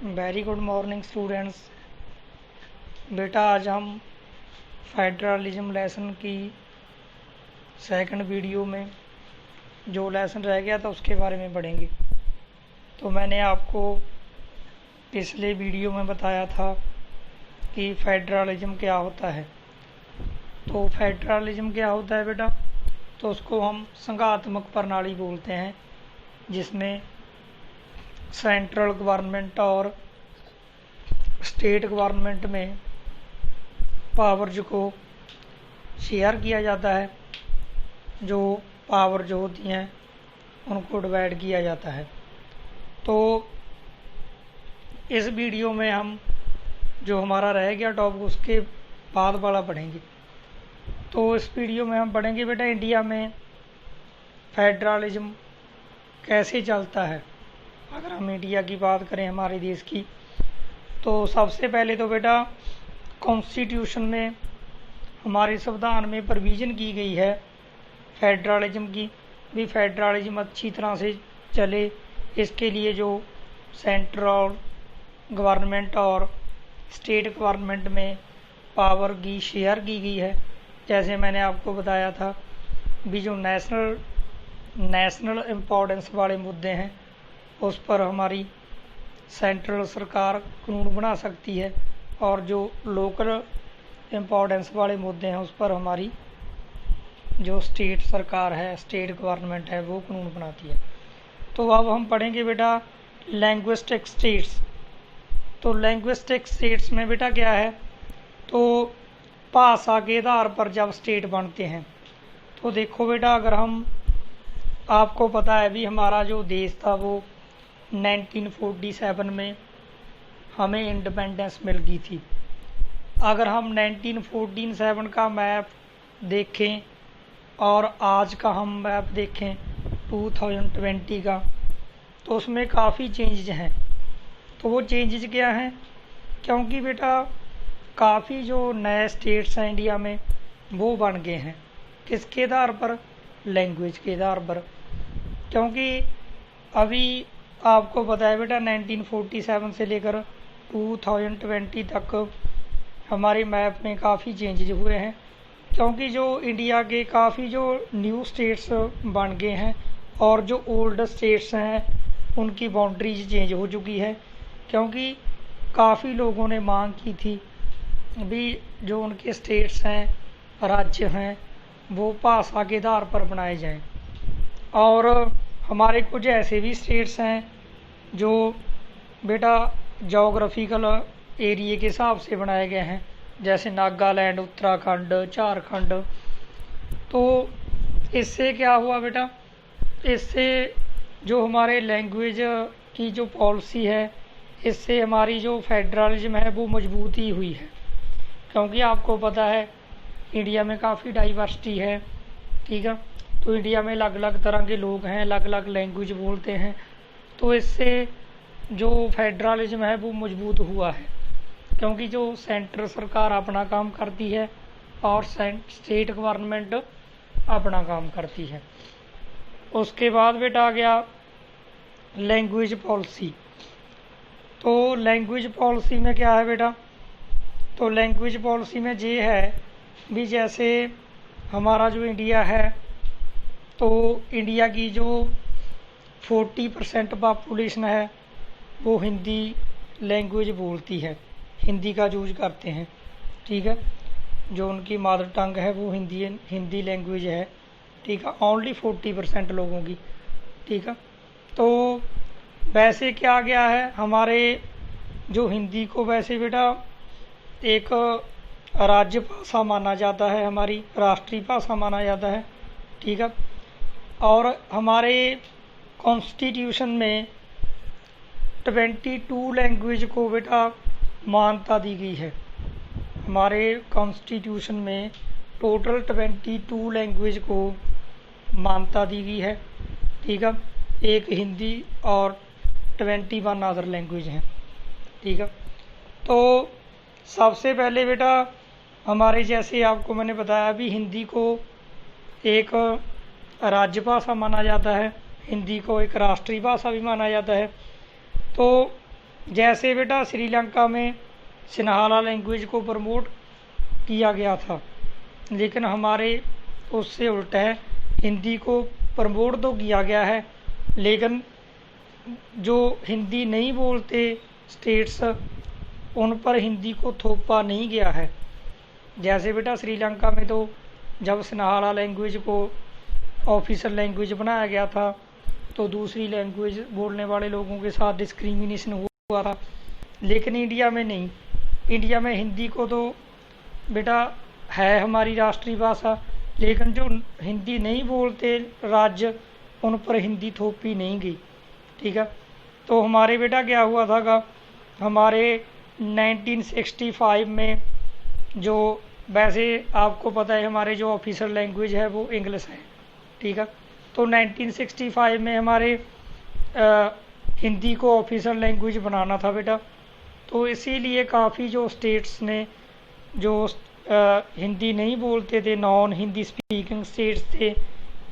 Very good morning students. बेटा आज हम फेडरलिज्म लेसन की सेकंड वीडियो में जो लेसन रह गया था उसके बारे में पढ़ेंगे। तो मैंने आपको पिछले वीडियो में बताया था कि फेडरलिज्म क्या होता है। तो फेडरलिज्म क्या होता है बेटा, तो उसको हम संघात्मक प्रणाली बोलते हैं, जिसमें सेंट्रल गवर्नमेंट और स्टेट गवर्नमेंट में पावर्स को शेयर किया जाता है। जो पावर जो होती हैं उनको डिवाइड किया जाता है। तो इस वीडियो में हम जो हमारा रह गया टॉपिक उसके बाद वाला पढ़ेंगे। तो इस वीडियो में हम पढ़ेंगे बेटा इंडिया में फेडरलिज्म कैसे चलता है। अगर हम इंडिया की बात करें, हमारे देश की, तो सबसे पहले तो बेटा कॉन्स्टिट्यूशन में, हमारे संविधान में प्रोविज़न की गई है फेडरलिज्म की। भी फेडरलिज्म अच्छी तरह से चले, इसके लिए जो सेंट्रल गवर्नमेंट और स्टेट गवर्नमेंट में पावर की शेयर की गई है। जैसे मैंने आपको बताया था भी जो नेशनल इम्पोर्टेंस वाले मुद्दे हैं उस पर हमारी सेंट्रल सरकार कानून बना सकती है, और जो लोकल इम्पोर्टेंस वाले मुद्दे हैं उस पर हमारी जो स्टेट सरकार है, स्टेट गवर्नमेंट है, वो कानून बनाती है। तो अब हम पढ़ेंगे बेटा लैंग्विस्टिक स्टेट्स। तो लैंग्विस्टिक स्टेट्स में बेटा क्या है, तो भाषा के आधार पर जब स्टेट बनते हैं, तो देखो बेटा, अगर हम, आपको पता है भी हमारा जो देश था वो 1947 में हमें इंडिपेंडेंस मिल गई थी। अगर हम 1947 का मैप देखें और आज का हम मैप देखें 2020 का, तो उसमें काफ़ी चेंजेज हैं। तो वो चेंजेज क्या हैं, क्योंकि बेटा काफ़ी जो नए स्टेट्स हैं इंडिया में वो बन गए हैं। किसके आधार पर? लैंग्वेज के आधार पर। क्योंकि अभी आपको पता है बेटा 1947 से लेकर 2020 तक हमारे मैप में काफ़ी चेंजेज हुए हैं, क्योंकि जो इंडिया के काफ़ी जो न्यू स्टेट्स बन गए हैं और जो ओल्ड स्टेट्स हैं उनकी बाउंड्रीज चेंज हो चुकी है। क्योंकि काफ़ी लोगों ने मांग की थी भी जो उनके स्टेट्स हैं, राज्य हैं, वो भाषा के आधार पर बनाए जाएं। और हमारे कुछ ऐसे भी स्टेट्स हैं जो बेटा जोग्राफिकल एरिए के हिसाब से बनाए गए हैं, जैसे नागालैंड, उत्तराखंड, झारखंड। तो इससे क्या हुआ बेटा, इससे जो हमारे लैंग्वेज की जो पॉलिसी है, इससे हमारी जो फेडरलिज्म है वो मजबूत ही हुई है। क्योंकि आपको पता है इंडिया में काफ़ी डाइवर्सिटी है, ठीक है। तो इंडिया में अलग अलग तरह के लोग हैं, अलग अलग लैंग्वेज बोलते हैं। तो इससे जो फेडरलिज्म है वो मजबूत हुआ है, क्योंकि जो सेंट्रल सरकार अपना काम करती है और स्टेट गवर्नमेंट अपना काम करती है। उसके बाद बेटा आ गया लैंग्वेज पॉलिसी। तो लैंग्वेज पॉलिसी में क्या है बेटा, तो लैंग्वेज पॉलिसी में ये है भी जैसे हमारा जो इंडिया है, तो इंडिया की जो 40% पॉपुलेशन है वो हिंदी लैंग्वेज बोलती है, हिंदी का यूज करते हैं, ठीक है। जो उनकी मदर टंग है वो हिंदी लैंग्वेज है, ठीक है। ओनली 40% लोगों की, ठीक है। तो वैसे क्या गया है, हमारे जो हिंदी को वैसे बेटा एक राज्य भाषा माना जाता है, हमारी राष्ट्रीय भाषा माना जाता है, ठीक है। और हमारे कॉन्स्टिट्यूशन में 22 लैंग्वेज को बेटा मान्यता दी गई है। हमारे कॉन्स्टिट्यूशन में टोटल 22 लैंग्वेज को मान्यता दी गई है, ठीक है। एक हिंदी और 21 अदर लैंग्वेज हैं, ठीक है। तो सबसे पहले बेटा हमारे, जैसे आपको मैंने बताया भी, हिंदी को एक राज्य भाषा माना जाता है, हिंदी को एक राष्ट्रीय भाषा भी माना जाता है। तो जैसे बेटा श्रीलंका में सिन्हाला लैंग्वेज को प्रमोट किया गया था, लेकिन हमारे उससे उल्टा है, हिंदी को प्रमोट तो किया गया है लेकिन जो हिंदी नहीं बोलते स्टेट्स उन पर हिंदी को थोपा नहीं गया है। जैसे बेटा श्रीलंका में तो जब सिन्हाला लैंग्वेज को ऑफिशियल लैंग्वेज बनाया गया था तो दूसरी लैंग्वेज बोलने वाले लोगों के साथ डिस्क्रिमिनेशन हुआ था, लेकिन इंडिया में नहीं। इंडिया में हिंदी को तो बेटा है हमारी राष्ट्रीय भाषा, लेकिन जो हिंदी नहीं बोलते राज्य उन पर हिंदी थोपी नहीं गई। ठीक है, तो हमारे बेटा क्या हुआ था हमारे 1965 में, जो वैसे आपको पता है हमारे जो ऑफिशियल लैंग्वेज है वो इंग्लिश है। ठीक है, तो 1965 में हमारे हिंदी को ऑफिशियल लैंग्वेज बनाना था बेटा, तो इसीलिए काफ़ी जो स्टेट्स ने जो हिंदी नहीं बोलते थे, नॉन हिंदी स्पीकिंग स्टेट्स थे,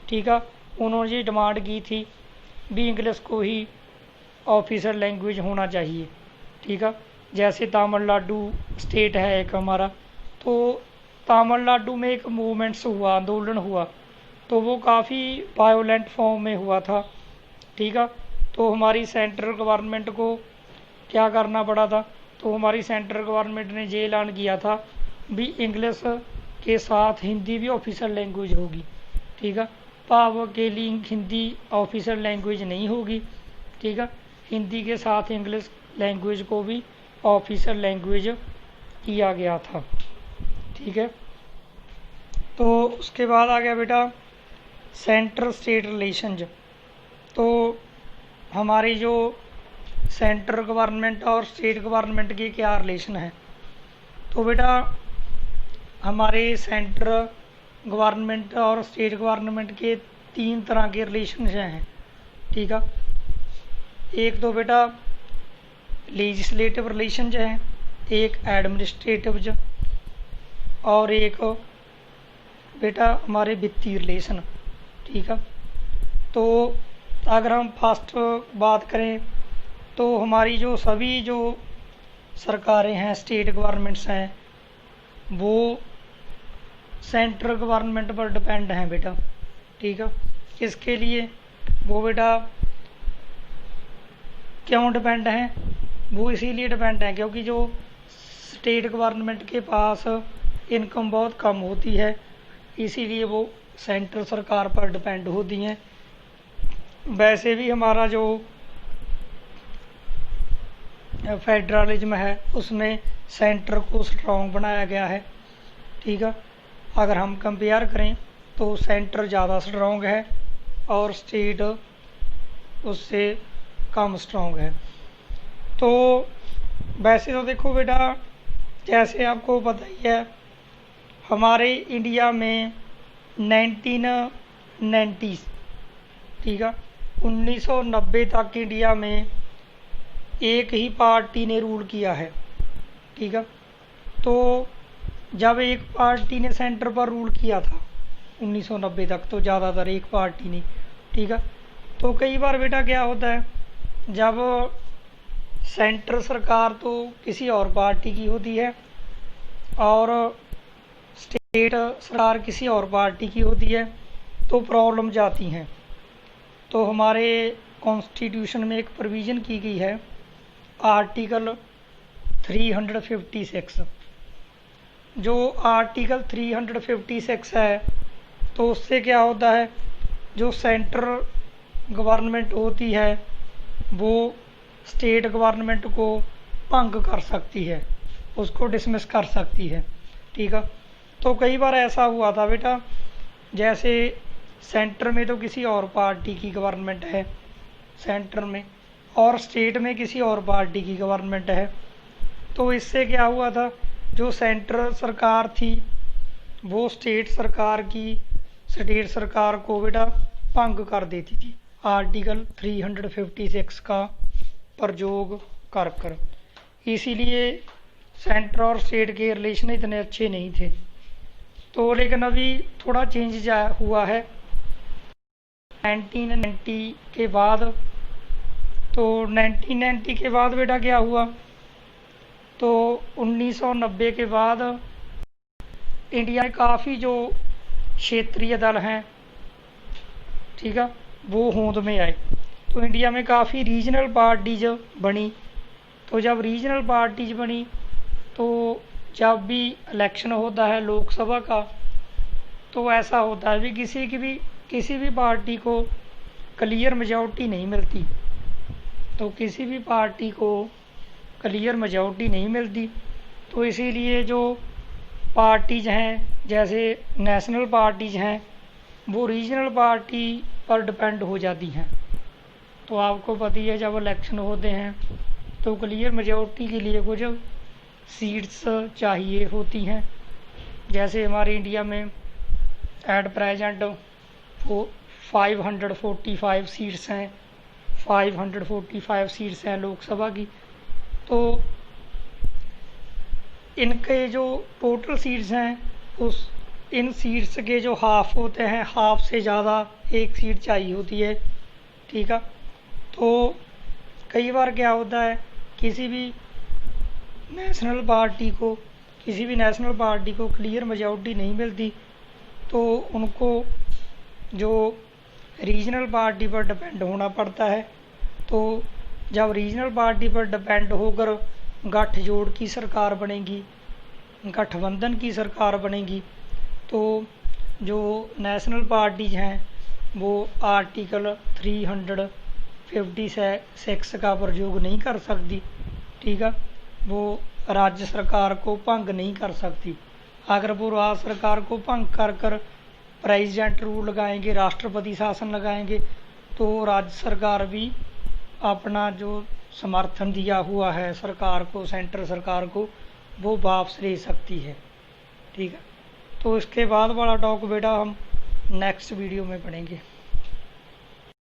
ठीक है, उन्होंने ये डिमांड की थी भी इंग्लिश को ही ऑफिशियल लैंग्वेज होना चाहिए। ठीक है, जैसे तमिलनाडु स्टेट है एक हमारा, तो तमिलनाडु में एक मूवमेंट्स हुआ, आंदोलन हुआ, तो वो काफ़ी वायोलेंट फॉर्म में हुआ था। ठीक है, तो हमारी सेंट्रल गवर्नमेंट को क्या करना पड़ा था, तो हमारी सेंट्रल गवर्नमेंट ने ये ऐलान किया था भी इंग्लिश के साथ हिंदी भी ऑफिशियल लैंग्वेज होगी। ठीक है, भाव के लिए हिंदी ऑफिशियल लैंग्वेज नहीं होगी। ठीक है, हिंदी के साथ इंग्लिश लैंग्वेज को भी ऑफिशियल लैंग्वेज किया गया था। ठीक है, तो उसके बाद आ गया बेटा सेंट्रल स्टेट रिलेशंस। तो हमारी जो सेंट्रल गवर्नमेंट और स्टेट गवर्नमेंट के क्या रिलेशन है, तो बेटा हमारे सेंट्रल गवर्नमेंट और स्टेट गवर्नमेंट के 3 तरह के रिलेशन हैं। ठीक है, एक तो बेटा लेजिस्लेटिव रिलेशन है, एक एडमिनिस्ट्रेटिव और एक बेटा हमारे वित्तीय रिलेशन। ठीक है, तो अगर हम फर्स्ट बात करें तो हमारी जो सभी जो सरकारें हैं, स्टेट गवर्नमेंट्स हैं, वो सेंट्रल गवर्नमेंट पर डिपेंड हैं बेटा। ठीक है, इसके लिए वो बेटा क्यों डिपेंड हैं, वो इसीलिए डिपेंड हैं क्योंकि जो स्टेट गवर्नमेंट के पास इनकम बहुत कम होती है, इसीलिए वो सेंट्रल सरकार पर डिपेंड होती हैं। वैसे भी हमारा जो फेडरलिज्म है उसमें सेंटर को स्ट्रॉन्ग बनाया गया है। ठीक है, अगर हम कंपेयर करें तो सेंटर ज़्यादा स्ट्रॉन्ग है और स्टेट उससे कम स्ट्रॉन्ग है। तो वैसे तो देखो बेटा, जैसे आपको पता ही है हमारे इंडिया में 1990, ठीक है, 1990 तक इंडिया में एक ही पार्टी ने रूल किया है। ठीक है, तो जब एक पार्टी ने सेंटर पर रूल किया था 1990 तक, तो ज़्यादातर एक पार्टी ने। ठीक है, तो कई बार बेटा क्या होता है, जब सेंटर सरकार तो किसी और पार्टी की होती है और स्टेट सरकार किसी और पार्टी की होती है, तो प्रॉब्लम जाती हैं। तो हमारे कॉन्स्टिट्यूशन में एक प्रोविज़न की गई है, आर्टिकल 356। जो आर्टिकल 356 है, तो उससे क्या होता है, जो सेंट्रल गवर्नमेंट होती है वो स्टेट गवर्नमेंट को भंग कर सकती है, उसको डिसमिस कर सकती है। ठीक है, तो कई बार ऐसा हुआ था बेटा, जैसे सेंटर में तो किसी और पार्टी की गवर्नमेंट है सेंटर में, और स्टेट में किसी और पार्टी की गवर्नमेंट है, तो इससे क्या हुआ था, जो सेंट्रल सरकार थी वो स्टेट सरकार को बेटा भंग कर देती थी, आर्टिकल 356 का प्रयोग कर। इसीलिए सेंटर और स्टेट के रिलेशन इतने अच्छे नहीं थे। तो लेकिन अभी थोड़ा चेंज हुआ है 1990 के बाद। तो 1990 के बाद बेटा क्या हुआ, तो 1990 के बाद इंडिया में काफ़ी जो क्षेत्रीय दल हैं, ठीक है, वो होंद में आए। तो इंडिया में काफ़ी रीजनल पार्टीज बनी। तो जब रीजनल पार्टीज बनी तो जब भी इलेक्शन होता है लोकसभा का, तो ऐसा होता है भी किसी भी पार्टी को क्लियर मेजॉरिटी नहीं मिलती। तो किसी भी पार्टी को क्लियर मेजॉरिटी नहीं मिलती, तो इसीलिए जो पार्टीज हैं, जैसे नेशनल पार्टीज हैं, वो रीजनल पार्टी पर डिपेंड हो जाती हैं। तो आपको पता ही है, जब इलेक्शन होते हैं तो क्लियर मेजॉरिटी के लिए कुछ सीट्स चाहिए होती हैं। जैसे हमारे इंडिया में एट प्रेजेंट 545 सीट्स हैं, 545 सीट्स हैं लोकसभा की। तो इनके जो टोटल सीट्स हैं, इन सीट्स के जो हाफ होते हैं, हाफ से ज़्यादा एक सीट चाहिए होती है, ठीक है। तो कई बार क्या होता है, किसी भी नेशनल पार्टी को क्लियर मेजॉरिटी नहीं मिलती, तो उनको जो रीजनल पार्टी पर डिपेंड होना पड़ता है। तो जब रीजनल पार्टी पर डिपेंड होकर गठजोड़ की सरकार बनेगी, गठबंधन की सरकार बनेगी, तो जो नेशनल पार्टीज हैं वो आर्टिकल 356 का प्रयोग नहीं कर सकती, ठीक है। वो राज्य सरकार को भंग नहीं कर सकती। अगर वो राज्य सरकार को भंग कर प्रेसिडेंट रूल लगाएंगे, राष्ट्रपति शासन लगाएंगे, तो राज्य सरकार भी अपना जो समर्थन दिया हुआ है सरकार को, सेंट्रल सरकार को, वो वापस ले सकती है, ठीक है। तो इसके बाद वाला टॉक बेटा हम नेक्स्ट वीडियो में पढ़ेंगे।